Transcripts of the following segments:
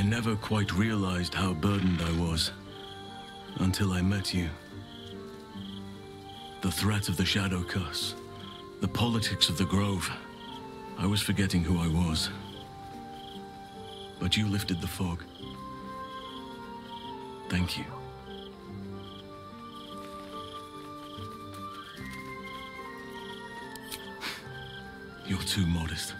I never quite realized how burdened I was, until I met you. The threat of the Shadow Curse, the politics of the Grove. I was forgetting who I was. But you lifted the fog. Thank you. You're too modest.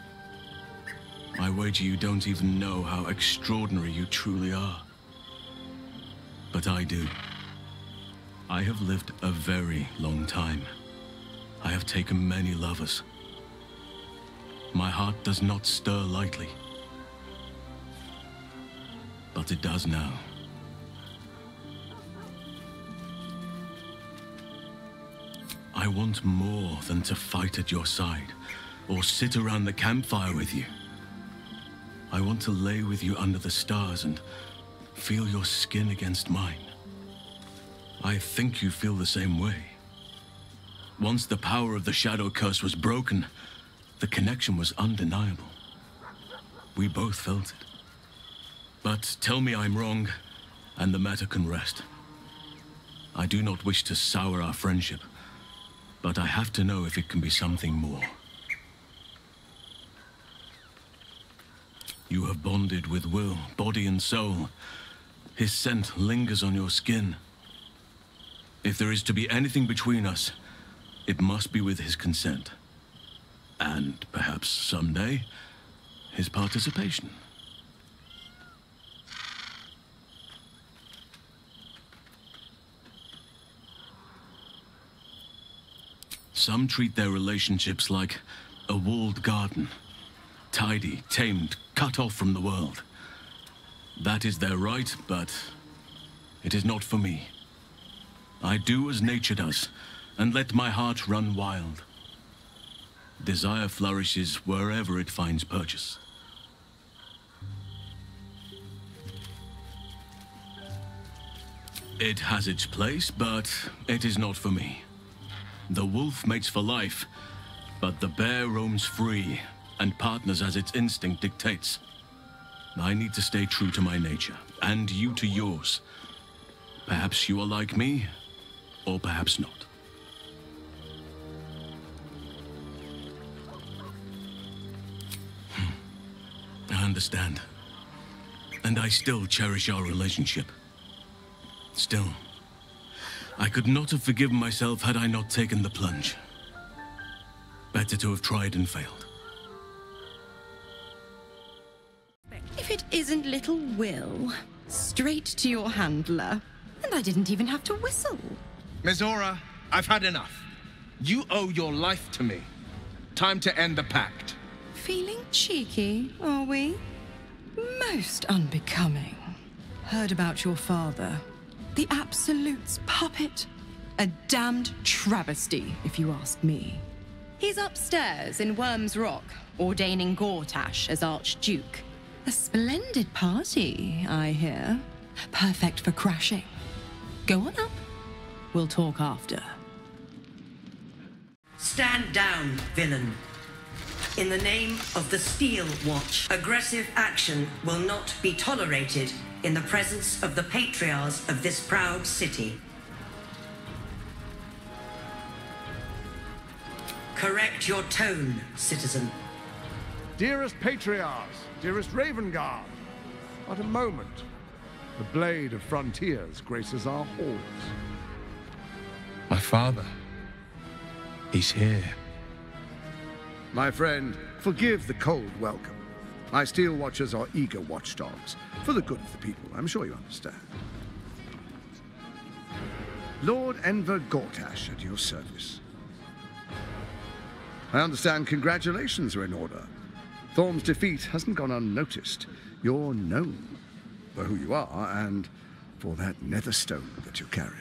I wager you don't even know how extraordinary you truly are. But I do. I have lived a very long time. I have taken many lovers. My heart does not stir lightly. But it does now. I want more than to fight at your side, or sit around the campfire with you. I want to lay with you under the stars and feel your skin against mine. I think you feel the same way. Once the power of the Shadow Curse was broken, the connection was undeniable. We both felt it. But tell me I'm wrong, and the matter can rest. I do not wish to sour our friendship, but I have to know if it can be something more. You have bonded with Wyll, body and soul. His scent lingers on your skin. If there is to be anything between us, it must be with his consent. And perhaps someday, his participation. Some treat their relationships like a walled garden. Tidy, tamed, cut off from the world. That is their right, but it is not for me. I do as nature does, and let my heart run wild. Desire flourishes wherever it finds purchase. It has its place, but it is not for me. The wolf mates for life, but the bear roams free and partners as its instinct dictates. I need to stay true to my nature, and you to yours. Perhaps you are like me, or perhaps not. I understand. And I still cherish our relationship. Still, I could not have forgiven myself had I not taken the plunge. Better to have tried and failed. If it isn't little Wyll, straight to your handler. And I didn't even have to whistle. Mizora, I've had enough. You owe your life to me. Time to end the pact. Feeling cheeky, are we? Most unbecoming. Heard about your father. The Absolute's puppet. A damned travesty, if you ask me. He's upstairs in Worm's Rock, ordaining Gortash as Archduke. A splendid party, I hear. Perfect for crashing. Go on up. We'll talk after. Stand down, villain. In the name of the Steel Watch, aggressive action will not be tolerated in the presence of the patriarchs of this proud city. Correct your tone, citizen. Dearest patriarchs, dearest Raven Guard, but a moment. The blade of frontiers graces our halls. My father. He's here. My friend, forgive the cold welcome. My Steel Watchers are eager watchdogs, for the good of the people, I'm sure you understand. Lord Enver Gortash at your service. I understand congratulations are in order. Thorm's defeat hasn't gone unnoticed. You're known for who you are and for that netherstone that you carry.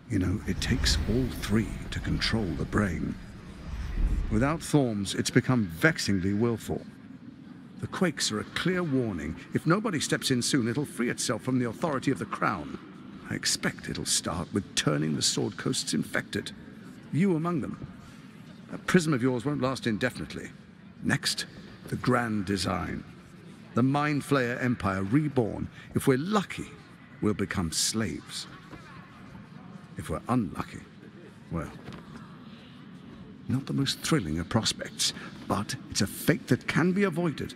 You know, it takes all three to control the brain. Without Thorms, it's become vexingly willful. The quakes are a clear warning. If nobody steps in soon, it'll free itself from the authority of the crown. I expect it'll start with turning the Sword Coasts infected. You among them. That prism of yours won't last indefinitely. Next, the grand design. The Mind Flayer Empire reborn. If we're lucky, we'll become slaves. If we're unlucky, well, not the most thrilling of prospects, but it's a fate that can be avoided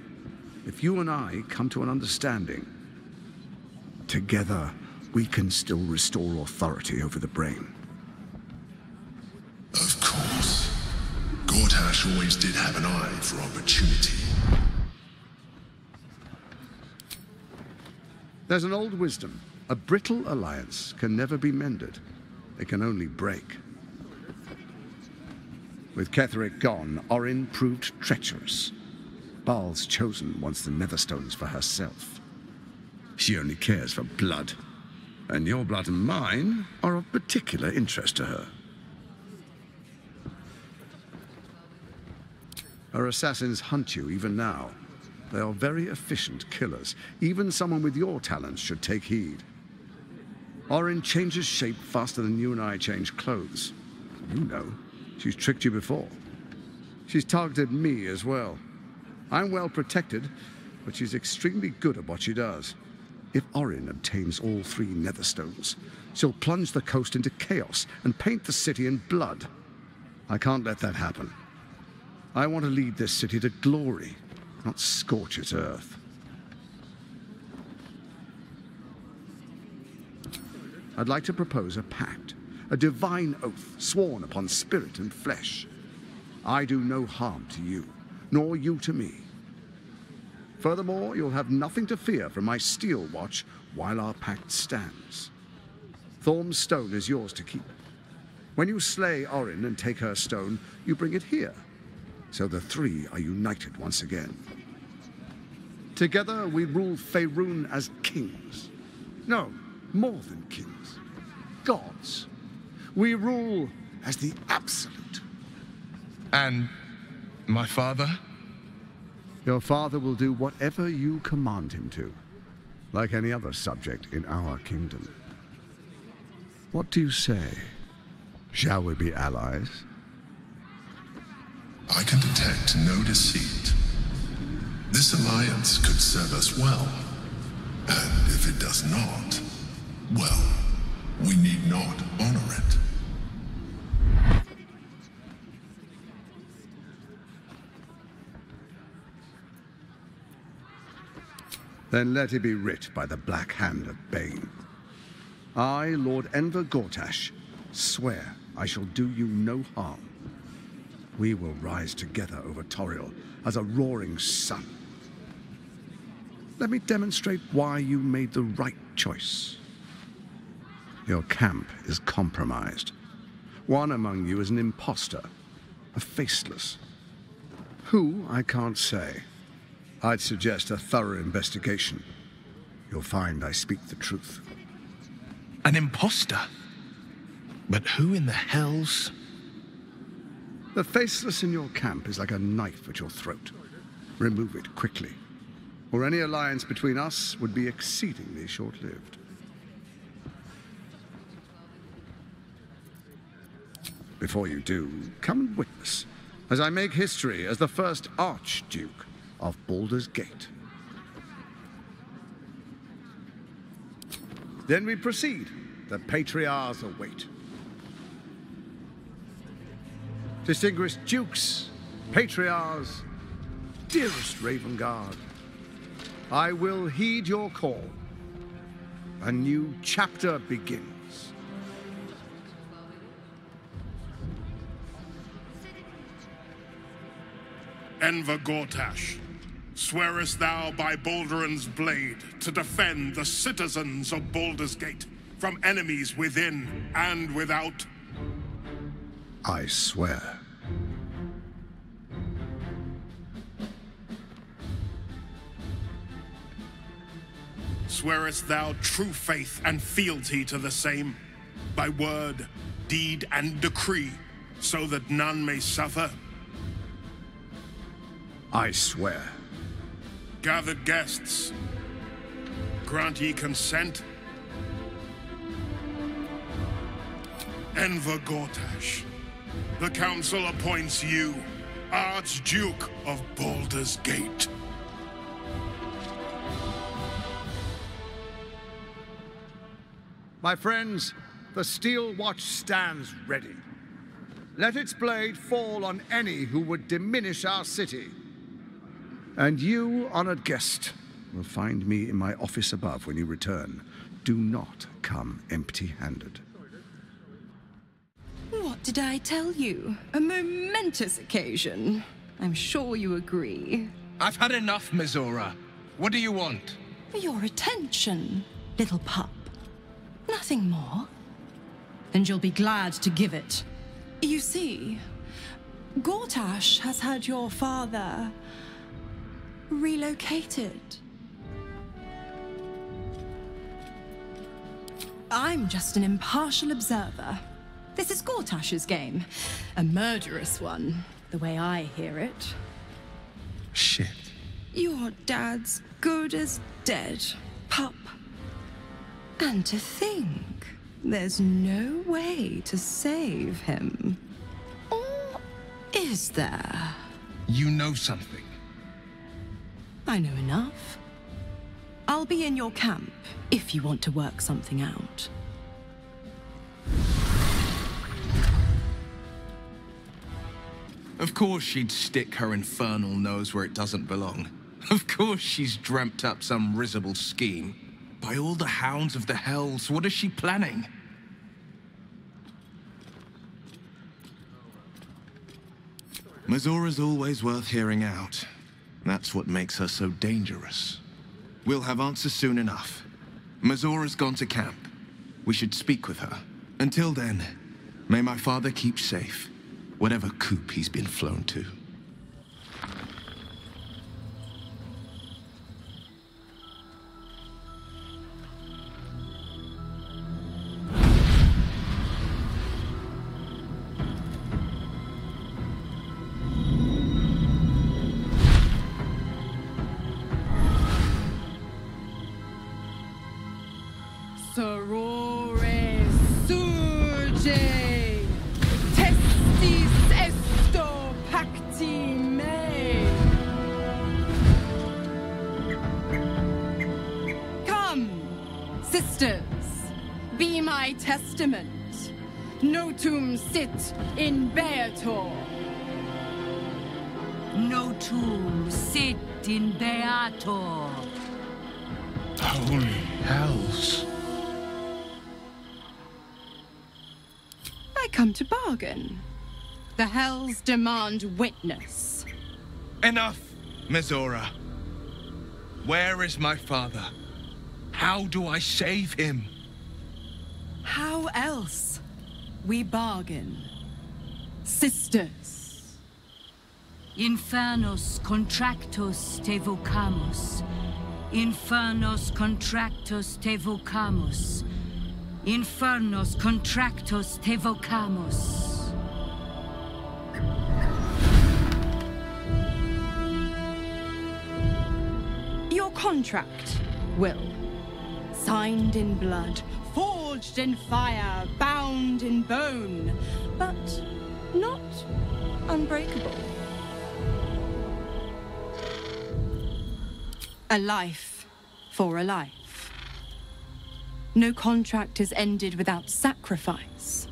if you and I come to an understanding. Together, we can still restore authority over the brain. Of course. Gortash always did have an eye for opportunity. There's an old wisdom. A brittle alliance can never be mended. It can only break. With Ketheric gone, Orin proved treacherous. Baal's chosen wants the Netherstones for herself. She only cares for blood. And your blood and mine are of particular interest to her. Her assassins hunt you even now. They are very efficient killers. Even someone with your talents should take heed. Orin changes shape faster than you and I change clothes. You know, she's tricked you before. She's targeted me as well. I'm well protected, but she's extremely good at what she does. If Orin obtains all 3 Netherstones, she'll plunge the coast into chaos and paint the city in blood. I can't let that happen. I want to lead this city to glory, not scorch its earth. I'd like to propose a pact, a divine oath sworn upon spirit and flesh. I do no harm to you, nor you to me. Furthermore, you'll have nothing to fear from my steel watch while our pact stands. Thorm's stone is yours to keep. When you slay Orin and take her stone, you bring it here, so the 3 are united once again. Together, we rule Faerun as kings. No, more than kings. Gods. We rule as the absolute. And my father? Your father will do whatever you command him to, like any other subject in our kingdom. What do you say? Shall we be allies? I can detect no deceit. This alliance could serve us well. And if it does not, well, we need not honor it. Then let it be writ by the black hand of Bane. I, Lord Enver Gortash, swear I shall do you no harm. We will rise together over Toriel as a roaring sun. Let me demonstrate why you made the right choice. Your camp is compromised. One among you is an imposter, a faceless. Who, I can't say. I'd suggest a thorough investigation. You'll find I speak the truth. An imposter? But who in the hells? The faceless in your camp is like a knife at your throat. Remove it quickly, or any alliance between us would be exceedingly short-lived. Before you do, come and witness, as I make history as the first Archduke of Baldur's Gate. Then we proceed. The Patriarchs await. Distinguished Dukes, Patriarchs, dearest Ravengard, I will heed your call. A new chapter begins. Enver Gortash, swearest thou by Balduran's blade to defend the citizens of Baldur's Gate from enemies within and without? I swear. Swearest thou true faith and fealty to the same, by word, deed, and decree, so that none may suffer? I swear. Gathered guests, grant ye consent? Enver Gortash, the Council appoints you Archduke of Baldur's Gate. My friends, the Steel Watch stands ready. Let its blade fall on any who would diminish our city. And you, honored guest, will find me in my office above when you return. Do not come empty-handed. What did I tell you? A momentous occasion. I'm sure you agree. I've had enough, Mizora. What do you want? Your attention, little pup. Nothing more. And you'll be glad to give it. You see, Gortash has had your father relocated. I'm just an impartial observer. This is Gortash's game. A murderous one, the way I hear it. Shit. Your dad's good as dead, pup. And to think, there's no way to save him. Or is there? You know something. I know enough. I'll be in your camp if you want to work something out. Of course she'd stick her infernal nose where it doesn't belong. Of course she's dreamt up some risible scheme. By all the hounds of the hells, what is she planning? Mizora's always worth hearing out. That's what makes her so dangerous. We'll have answers soon enough. Mizora's gone to camp. We should speak with her. Until then, may my father keep safe, whatever coop he's been flown to. Testament. Notum sit in Beator. Notum sit in Beator. Holy hells. I come to bargain. The hells demand witness. Enough, Mizora. Where is my father? How do I save him? How else? We bargain. Sisters. Infernos contractos te vocamus. Infernos contractos te vocamus. Infernos contractos te vocamus. Your contract, Wyll. Signed in blood, forged in fire, bound in bone, but not unbreakable. A life for a life. No contract is ended without sacrifice.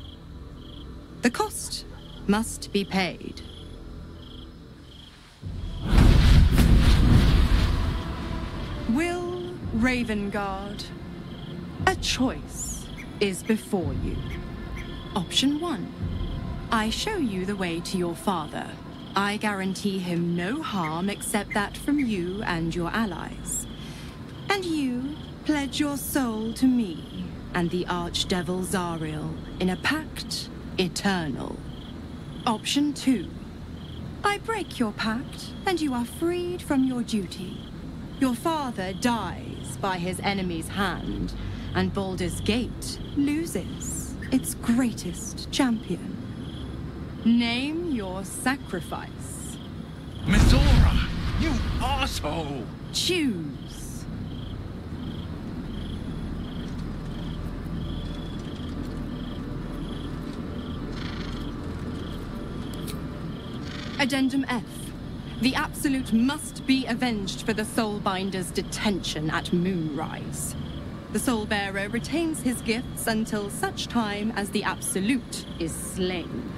The cost must be paid. Wyll Ravengard, a choice is before you. Option 1. I show you the way to your father. I guarantee him no harm except that from you and your allies. And you pledge your soul to me and the archdevil Zariel in a pact eternal. Option 2. I break your pact and you are freed from your duty. Your father dies by his enemy's hand, and Baldur's Gate loses its greatest champion. Name your sacrifice. Mizora, you asshole! Choose. Addendum F. The Absolute must be avenged for the Soulbinder's detention at Moonrise. The Soul Bearer retains his gifts until such time as the Absolute is slain.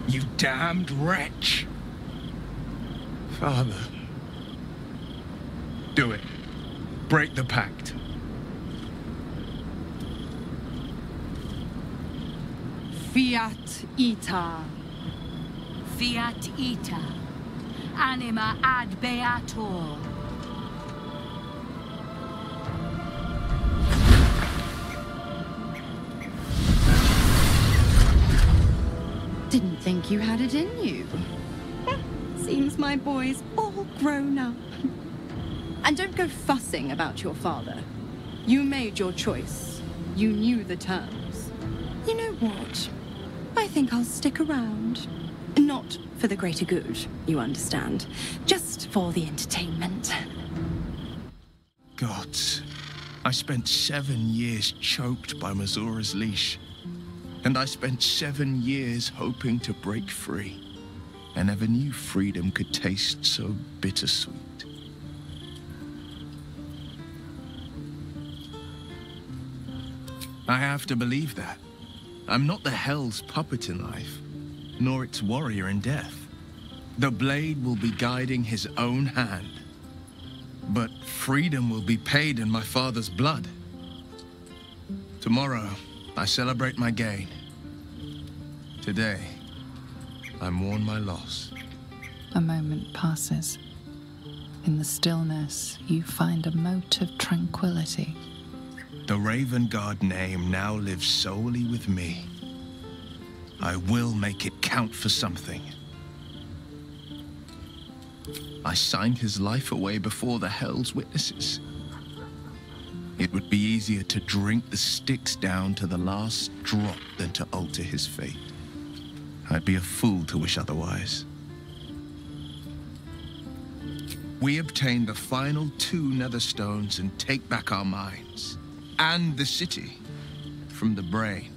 You damned wretch! Father. Do it. Break the pact. Fiat Ita. Fiat ita. Anima ad beator. Didn't think you had it in you. Seems my boy's all grown up. And don't go fussing about your father. You made your choice. You knew the terms. You know what? I think I'll stick around. Not for the greater good, you understand. Just for the entertainment. Gods, I spent 7 years choked by Mizora's leash. And I spent 7 years hoping to break free. I never knew freedom could taste so bittersweet. I have to believe that. I'm not the Hell's puppet in life, nor its warrior in death. The blade will be guiding his own hand. But freedom will be paid in my father's blood. Tomorrow, I celebrate my gain. Today, I mourn my loss. A moment passes. In the stillness, you find a mote of tranquility. The Raven Guard name now lives solely with me. I will make it count for something. I signed his life away before the Hell's witnesses. It would be easier to drink the sticks down to the last drop than to alter his fate. I'd be a fool to wish otherwise. We obtain the final 2 netherstones and take back our minds. And the city from the brain.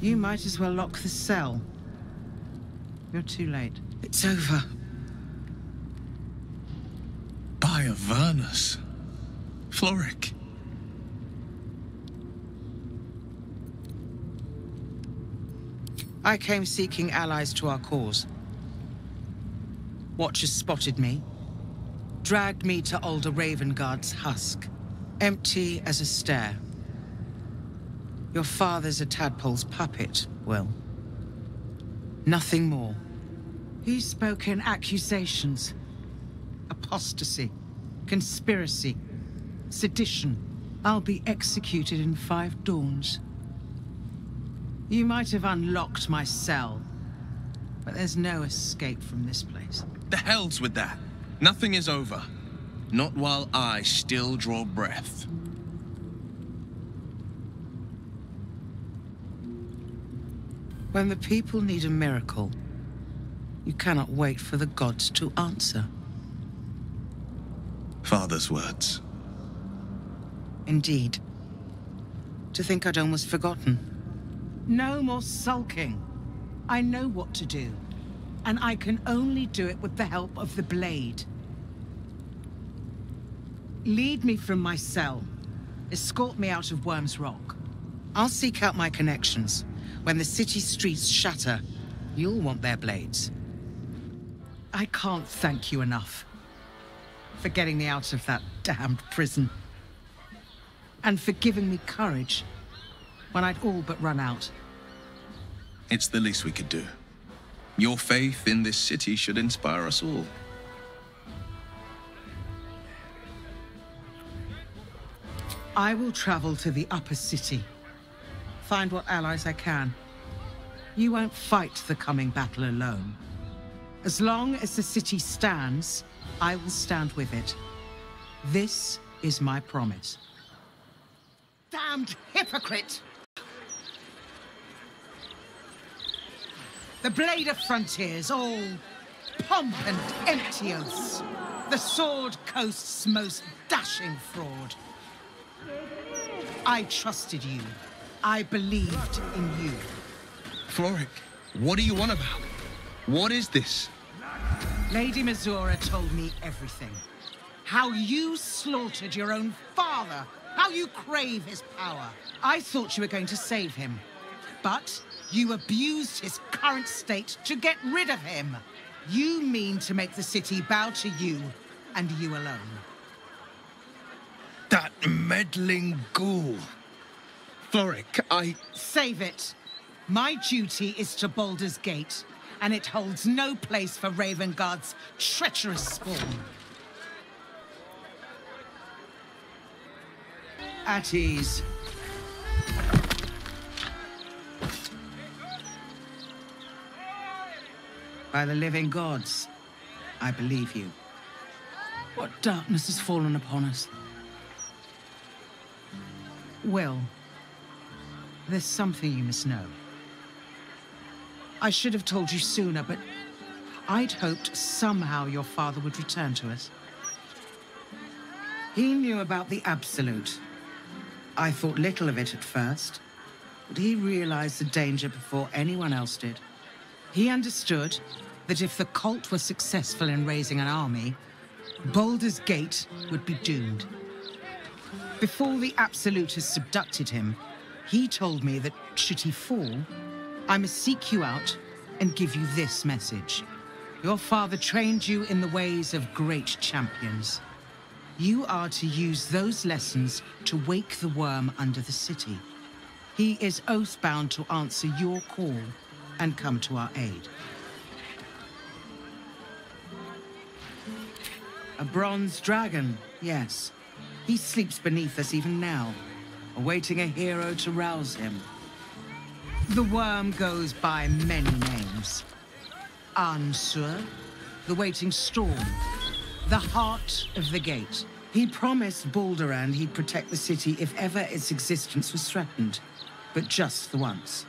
You might as well lock the cell. You're too late. It's over. By Avernus. Florrick. I came seeking allies to our cause. Watchers spotted me, dragged me to Older Ravenguard's husk, empty as a stare. Your father's a tadpole's puppet, Wyll. Nothing more. He's spoken accusations. Apostasy, conspiracy, sedition. I'll be executed in 5 dawns. You might have unlocked my cell, but there's no escape from this place. The hell's with that. Nothing is over. Not while I still draw breath. When the people need a miracle, you cannot wait for the gods to answer. Father's words. Indeed. To think I'd almost forgotten. No more sulking. I know what to do, and I can only do it with the help of the blade. Lead me from my cell. Escort me out of Worm's Rock. I'll seek out my connections. When the city streets shatter, you'll want their blades. I can't thank you enough for getting me out of that damned prison. And for giving me courage when I'd all but run out. It's the least we could do. Your faith in this city should inspire us all. I will travel to the upper city. Find what allies I can. You won't fight the coming battle alone. As long as the city stands, I will stand with it. This is my promise. Damned hypocrite! The blade of frontiers, all pomp and empty oaths. The Sword Coast's most dashing fraud. I trusted you. I believed in you. Florrick, what are you on about? What is this? Lady Mizora told me everything. How you slaughtered your own father. How you crave his power. I thought you were going to save him. But you abused his current state to get rid of him. You mean to make the city bow to you, and you alone. That meddling ghoul. Florrick, Save it. My duty is to Baldur's Gate, and it holds no place for Ravengard's treacherous spawn. At ease. By the living gods, I believe you. What darkness has fallen upon us? Wyll, there's something you must know. I should have told you sooner, but I'd hoped somehow your father would return to us. He knew about the Absolute. I thought little of it at first, but he realized the danger before anyone else did. He understood that if the cult were successful in raising an army, Baldur's Gate would be doomed. Before the Absolute has subducted him, he told me that should he fall, I must seek you out and give you this message. Your father trained you in the ways of great champions. You are to use those lessons to wake the worm under the city. He is oath-bound to answer your call and come to our aid. A bronze dragon, yes. He sleeps beneath us even now, awaiting a hero to rouse him. The worm goes by many names. Ansur, the waiting storm, the heart of the gate. He promised Balduran he'd protect the city if ever its existence was threatened, but just the once.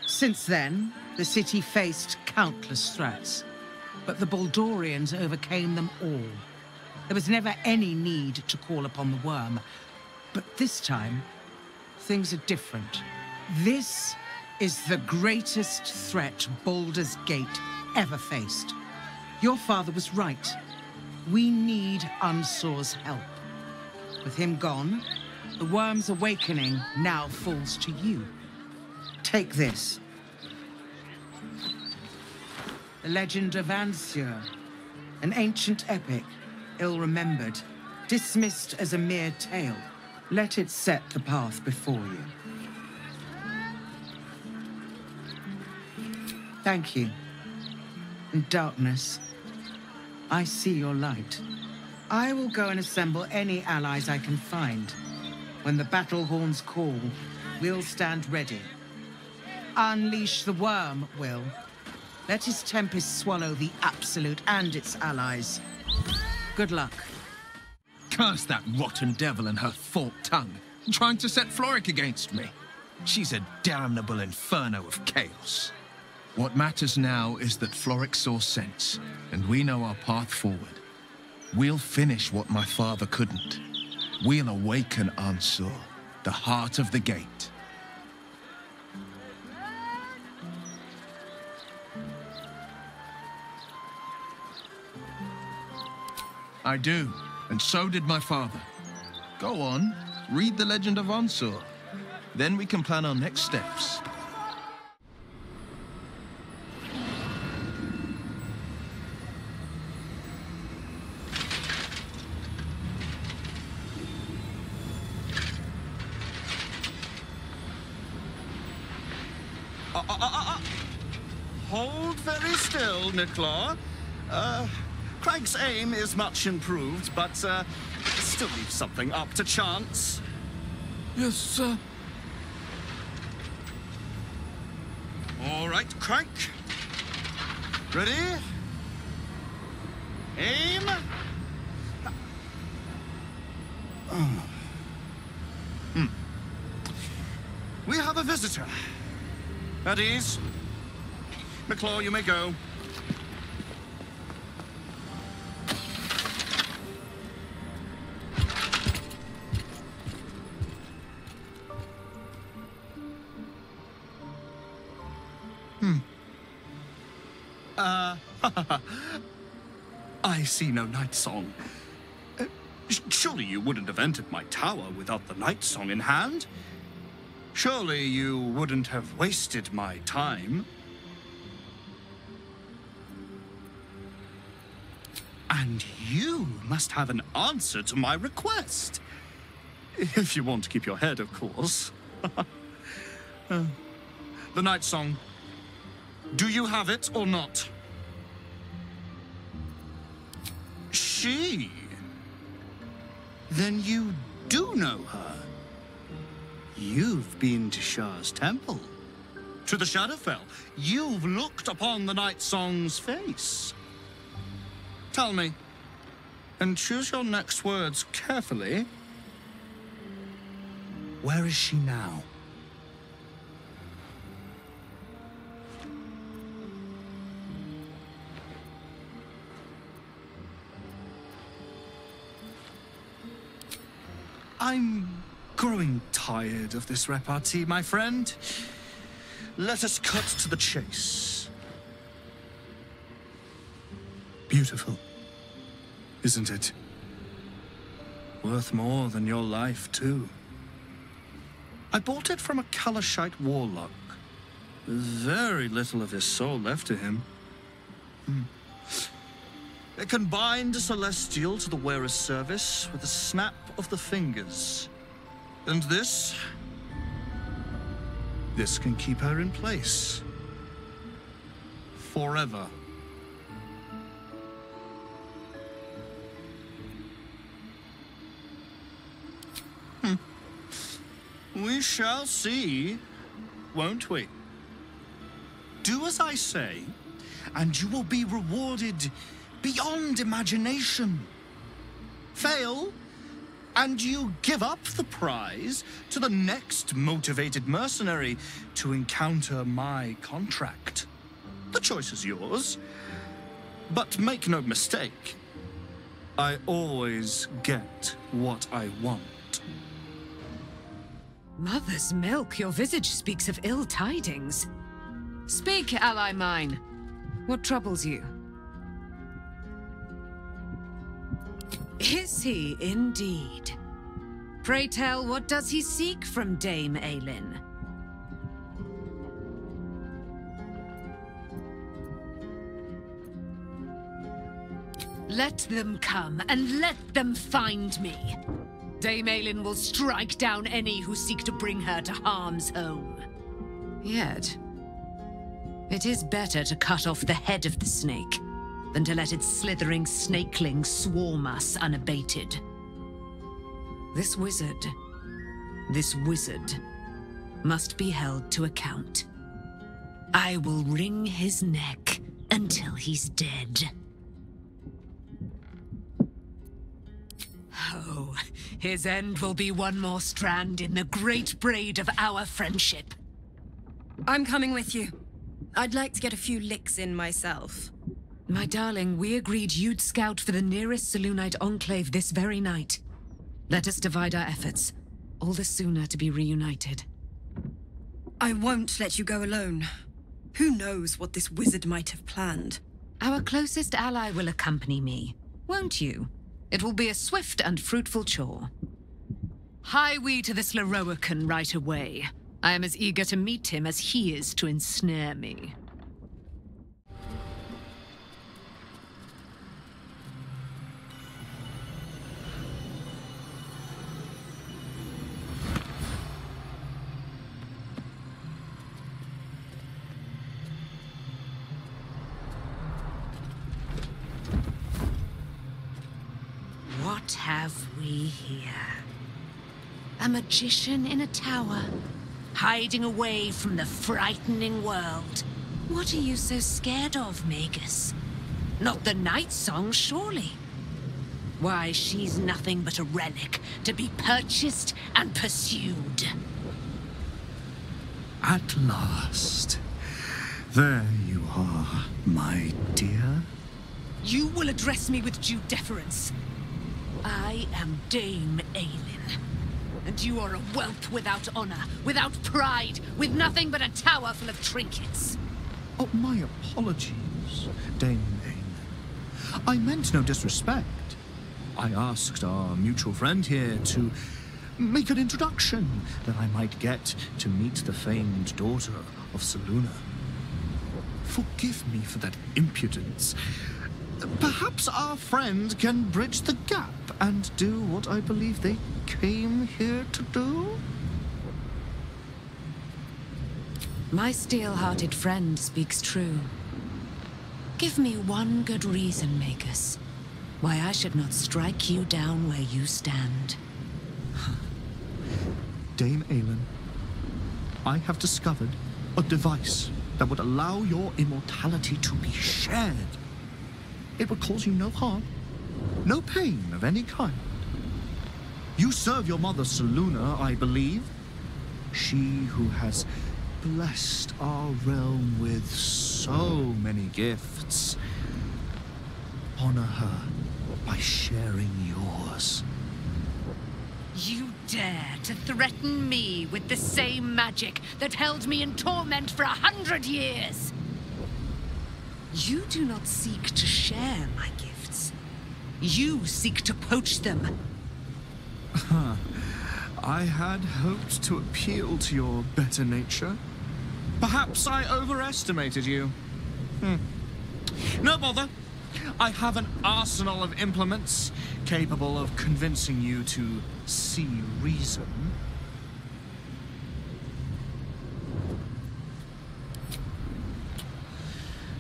Since then, the city faced countless threats, but the Baldurians overcame them all. There was never any need to call upon the worm, but this time, things are different. This is the greatest threat Baldur's Gate ever faced. Your father was right. We need Ansur's help. With him gone, the worm's awakening now falls to you. Take this. The legend of Ansur, an ancient epic, ill-remembered, dismissed as a mere tale. Let it set the path before you. Thank you. In darkness, I see your light. I will go and assemble any allies I can find. When the battle horns call, we'll stand ready. Unleash the worm, Wyll. Let his tempest swallow the Absolute and its allies. Good luck. Curse that rotten devil and her forked tongue, trying to set Florrick against me. She's a damnable inferno of chaos. What matters now is that Florrick saw sense, and we know our path forward. We'll finish what my father couldn't. We'll awaken Ansur, the heart of the gate. I do, and so did my father. Go on, read the legend of Ansur. Then we can plan our next steps. Hold very still, Nicklaw. Craig's aim is much improved, but still leaves something up to chance. Yes, sir. All right, crank. Ready? Aim. We have a visitor. At ease. McClaw, you may go. I see no Nightsong. Surely you wouldn't have entered my tower without the Nightsong in hand? Surely you wouldn't have wasted my time? And you must have an answer to my request. If you want to keep your head, of course. The Nightsong. Do you have it or not? She? Then you do know her. You've been to Shah's temple, to the Shadowfell. You've looked upon the Nightsong's face. Tell me, and choose your next words carefully. Where is she now? I'm growing tired of this repartee, my friend. Let us cut to the chase. Beautiful, isn't it? Worth more than your life, too. I bought it from a Kalashite warlock. There's very little of his soul left to him. It can bind a celestial to the wearer's service with a snap of the fingers. And this can keep her in place. Forever. We shall see, won't we? Do as I say, and you will be rewarded beyond imagination. Fail, and you give up the prize to the next motivated mercenary to encounter my contract. The choice is yours, but make no mistake, I always get what I want. Mother's milk, your visage speaks of ill tidings. Speak, ally mine. What troubles you? Is he indeed? Pray tell, what does he seek from Dame Aelin? Let them come, and let them find me. Dame Aelin will strike down any who seek to bring her to harm's home. Yet, it is better to cut off the head of the snake than to let its slithering snakelings swarm us unabated. This wizard must be held to account. I will wring his neck until he's dead. Oh, his end will be one more strand in the great braid of our friendship. I'm coming with you. I'd like to get a few licks in myself. My darling, we agreed you'd scout for the nearest Selûnite enclave this very night. Let us divide our efforts, all the sooner to be reunited. I won't let you go alone. Who knows what this wizard might have planned? Our closest ally will accompany me, won't you? It will be a swift and fruitful chore. Hie we to this Lorroakan right away. I am as eager to meet him as he is to ensnare me. What have we here? A magician in a tower, hiding away from the frightening world. What are you so scared of, Magus? Not the Nightsong, surely? Why, she's nothing but a relic to be purchased and pursued. At last. There you are, my dear. You will address me with due deference. I am Dame Aelin. And you are a whelp without honor, without pride, with nothing but a tower full of trinkets. Oh, my apologies, Dame Aelin. I meant no disrespect. I asked our mutual friend here to make an introduction, that I might get to meet the famed daughter of Selûne. Forgive me for that impudence. Perhaps our friend can bridge the gap and do what I believe they came here to do? My steel-hearted friend speaks true. Give me one good reason, Magus, why I should not strike you down where you stand. Dame Aelin, I have discovered a device that would allow your immortality to be shared. It would cause you no harm, no pain of any kind. You serve your mother Selûne, I believe. She who has blessed our realm with so many gifts. Honor her by sharing yours. You dare to threaten me with the same magic that held me in torment for 100 years? You do not seek to share my gifts. You seek to poach them. I had hoped to appeal to your better nature. Perhaps I overestimated you. No bother. I have an arsenal of implements capable of convincing you to see reason.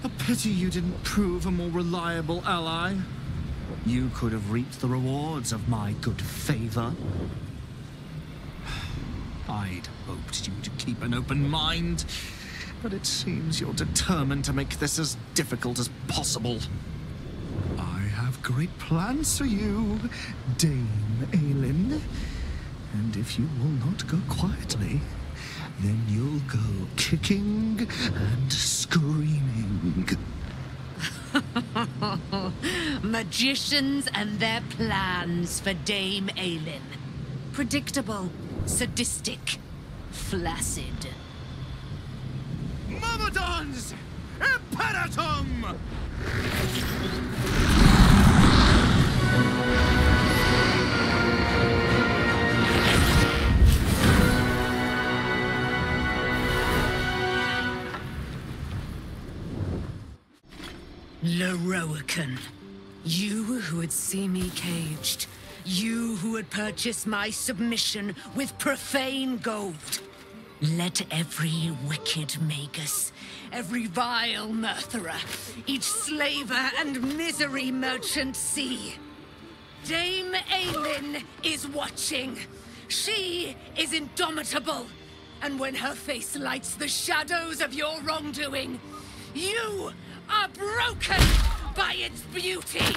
A pity you didn't prove a more reliable ally. You could have reaped the rewards of my good favor. I'd hoped you to keep an open mind, but it seems you're determined to make this as difficult as possible. I have great plans for you, Dame Aelin. And if you will not go quietly, then you'll go kicking and screaming. Magicians and their plans for Dame Aelin. Predictable, sadistic, flaccid. Myrmidons! Imperatum! Lorroakan, you who would see me caged, you who would purchase my submission with profane gold. Let every wicked magus, every vile murtherer, each slaver and misery merchant see. Dame Aelin is watching. She is indomitable. And when her face lights the shadows of your wrongdoing, you are broken by its beauty.